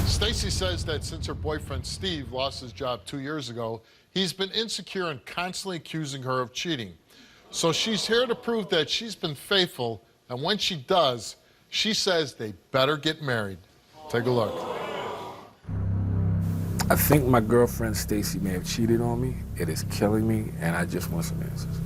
Stacy says that since her boyfriend Steve lost his job 2 years ago, he's been insecure and constantly accusing her of cheating. So she's here to prove that she's been faithful, and when she does, she says they better get married. Take a look. I think my girlfriend Stacy may have cheated on me. It is killing me, and I just want some answers.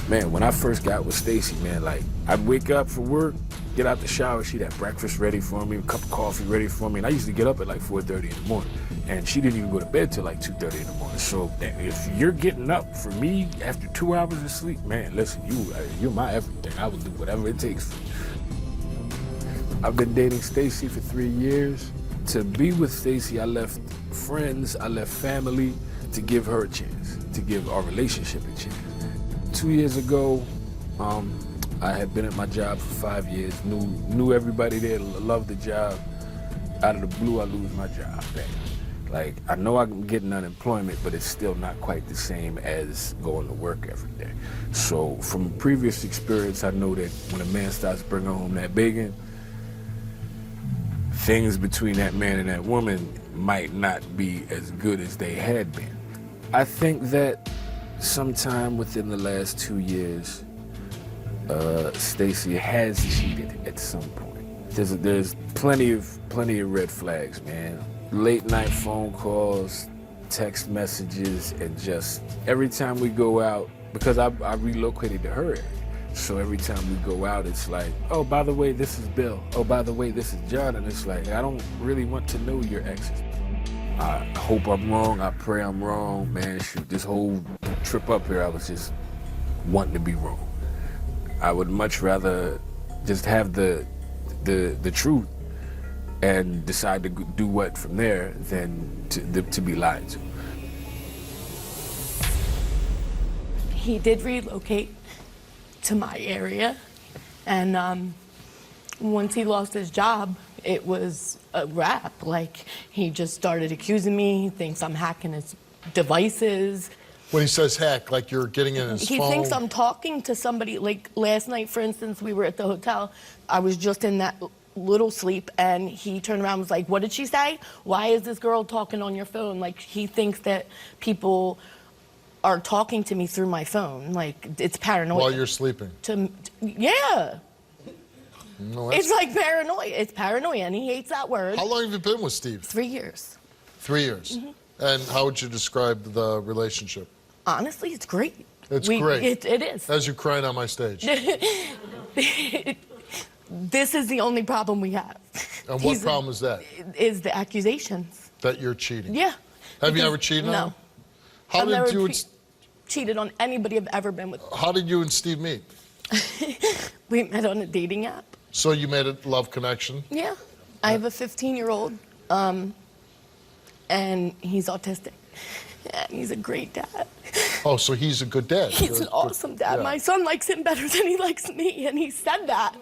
Man, when I first got with Stacy, man, like, I'd wake up for work, get out the shower, she'd have breakfast ready for me, a cup of coffee ready for me, and I used to get up at like 4:30 in the morning, and she didn't even go to bed till like 2:30 in the morning. So if you're getting up for me after 2 hours of sleep, man, listen, you're my everything. I will do whatever it takes for you. I've been dating Stacy for 3 years. To be with Stacy, I left friends, I left family to give her a chance, to give our relationship a chance. 2 years ago, I had been at my job for 5 years, knew everybody there, loved the job. Out of the blue, I lose my job. Bam. Like, I know I'm getting unemployment, but it's still not quite the same as going to work every day. So from previous experience, I know that when a man starts bringing home that bacon, things between that man and that woman might not be as good as they had been. I think that sometime within the last 2 years, Stacy has cheated at some point. There's plenty of red flags, man. Late night phone calls, text messages, and just every time we go out, because I relocated to her area. So every time we go out, it's like, oh, by the way, this is Bill. Oh, by the way, this is John. And it's like, I don't really want to know your exes. I hope I'm wrong. I pray I'm wrong. Man, shoot, this whole trip up here, I was just wanting to be wrong. I would much rather just have the truth and decide to do what from there than to be lied to. He did relocate to my area, and once he lost his job, it was a wrap. Like, he just started accusing me. He thinks I'm hacking his devices. When he says hack, like you're getting in his phone? He thinks I'm talking to somebody. Like, last night, for instance, we were at the hotel. I was just in that little sleep, and he turned around and was like, what did she say? Why is this girl talking on your phone? Like, he thinks that people are talking to me through my phone. Like, it's paranoia. While you're sleeping? Yeah. No, it's like paranoia. It's paranoia, and he hates that word. How long have you been with Steve? 3 years. 3 years. Mm-hmm. And how would you describe the relationship? Honestly, it's great. It's great. It is. As you're crying on my stage. This is the only problem we have. And what problem is that? Is the accusations. That you're cheating? Yeah. Have you ever cheated on him? No. How did you cheated on anybody I've ever been with. How did you and Steve meet? We met on a dating app. So you made a love connection? Yeah. I have a 15-year-old, and he's autistic. And he's a great dad. Oh, so he's a good dad. He's an awesome dad. Yeah. My son likes him better than he likes me, and he said that.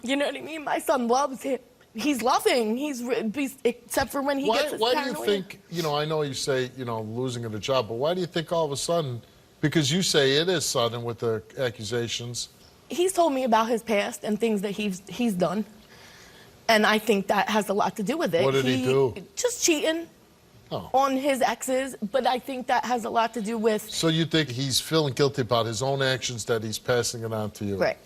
You know what I mean? My son loves him. He's loving. He's except for when he gets his paranoia. Why do you think, I know you say, losing of the job, but why do you think all of a sudden, because you say it is sudden with the accusations. He's told me about his past and things that he's done. And I think that has a lot to do with it. What did he do? Just cheating on his exes, but I think that has a lot to do with... So you think he's feeling guilty about his own actions, that he's passing it on to you? Right.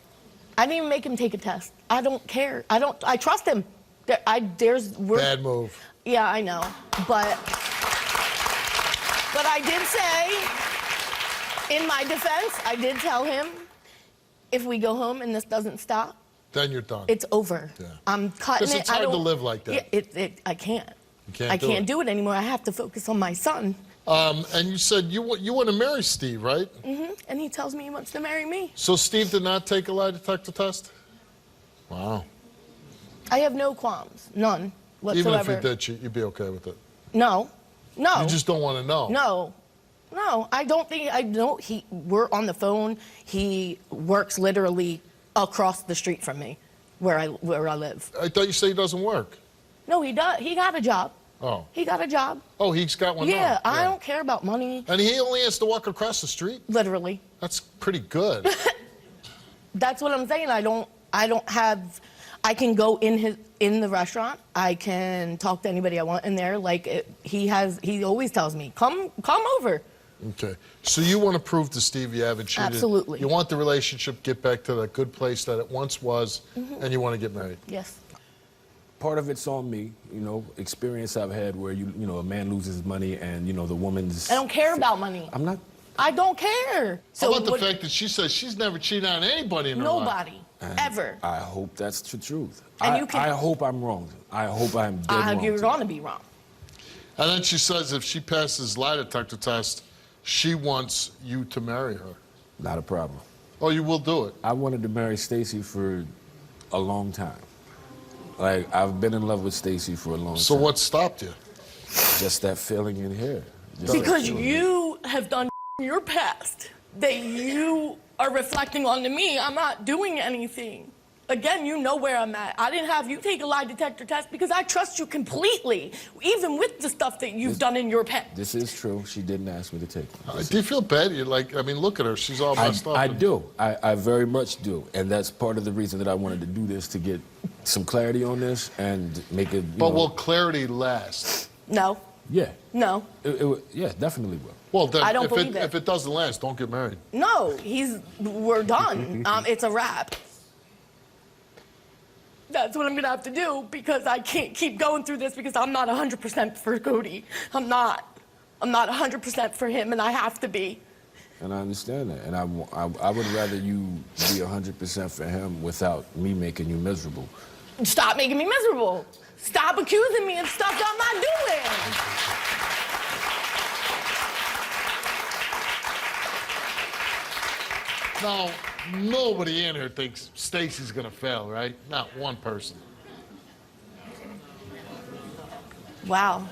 I didn't even make him take a test. I don't care. I trust him. Bad move. Yeah, I know. But I did say, in my defense, I did tell him, if we go home and this doesn't stop, then you're done. It's over. Yeah. I'm cutting it. It's hard to live like that. Yeah, I can't. You I can't do it anymore. I have to focus on my son. And you said you want to marry Steve, right? Mm-hmm. And he tells me he wants to marry me. So Steve did not take a lie detector test? Wow. I have no qualms. None whatsoever. Even if he did cheat, you'd be okay with it? No. No. You just don't want to know? No. No, I don't think, we're on the phone. He works literally across the street from me, where I live. I thought you said he doesn't work. No, he does. He got a job. Oh. He got a job. Oh, he's got one now. Yeah, I don't care about money. And he only has to walk across the street? Literally. That's pretty good. That's what I'm saying. I don't have, I can go in the restaurant. I can talk to anybody I want in there. Like he always tells me, come over. Okay. So you want to prove to Steve you haven't cheated. Absolutely. You want the relationship to get back to that good place that it once was, and you want to get married. Yes. Part of it's on me, you know, experience I've had where, you know, a man loses money and, you know, the woman's... I don't care about money. I'm not... I don't care. How about the fact that she says she's never cheated on anybody in her life? Nobody. Ever. I hope that's the truth. And I hope I'm wrong. I hope I'm dead wrong. You're going to be wrong. And then she says if she passes lie detector test, she wants you to marry her. Not a problem. Oh, you will do it? I wanted to marry Stacy for a long time. Like, I've been in love with Stacy for a long time. So what stopped you? Just that feeling in here. Because you have done in your past that you are reflecting onto me. I'm not doing anything. Again, you know where I'm at. I didn't have you take a lie detector test because I trust you completely, even with the stuff that you've done in your past. This is true. She didn't ask me to take it. Do you feel bad? You're like, I mean, look at her. She's all messed up. I do. I very much do. And that's part of the reason that I wanted to do this, to get some clarity on this and make it, But will clarity last? No. Yeah. No. Yeah, definitely will. Well, then, I don't believe it. If it doesn't last, don't get married. No, we're done. It's a wrap. That's what I'm gonna have to do because I can't keep going through this because I'm not 100% for Cody. I'm not 100% for him, and I have to be. And I understand that. And I would rather you be 100% for him without me making you miserable. Stop making me miserable. Stop accusing me of stuff that I'm not doing. Now, nobody in here thinks Stacy's gonna fail, right? Not one person. Wow.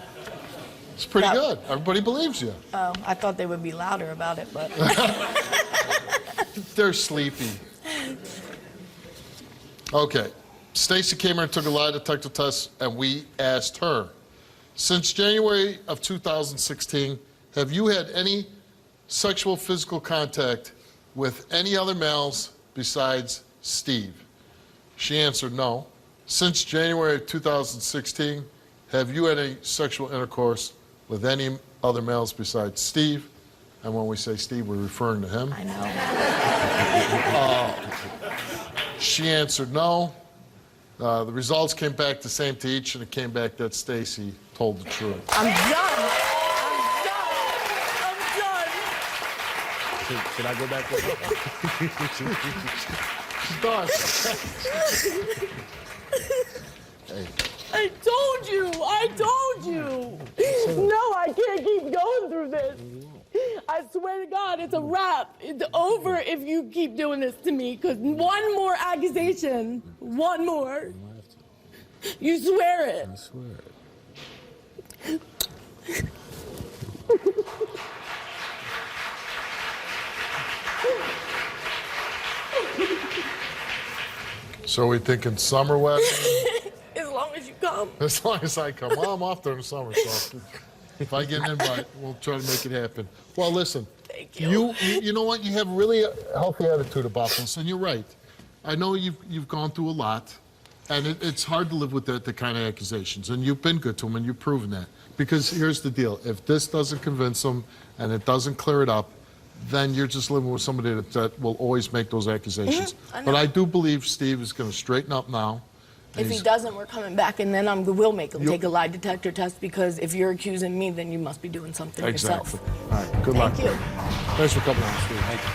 It's pretty good. Everybody believes you. Oh, I thought they would be louder about it, but. They're sleepy. Okay. Stacy came here and took a lie detector test, and we asked her, since January of 2016, have you had any sexual physical contact with any other males besides Steve? She answered no. Since January of 2016, have you had any sexual intercourse with any other males besides Steve? And when we say Steve, we're referring to him. I know. She answered no. The results came back the same to each, and it came back that Stacy told the truth. I'm done. I'm done. Should I go back there? Hey. I told you. No, I can't keep going through this. I swear to God, it's a wrap. It's over if you keep doing this to me, because one more accusation, one more. You swear it. I swear it. So are we thinking summer wedding? As long as you come. As long as I come. Well, I'm off there in the summer, so if I get an invite, we'll try to make it happen. Well, listen. Thank you. You know what? You have really a healthy attitude about this, and you're right. I know you've gone through a lot, and it's hard to live with the kind of accusations, and you've been good to them, and you've proven that. Because here's the deal. If this doesn't convince them and it doesn't clear it up, then you're just living with somebody that will always make those accusations. But I do believe Steve is going to straighten up now. If he doesn't, we're coming back, and then we'll make him take a lie detector test, because if you're accusing me, then you must be doing something yourself. Exactly. All right. Good luck. Thank you. Thanks for coming on, Steve. Thank you.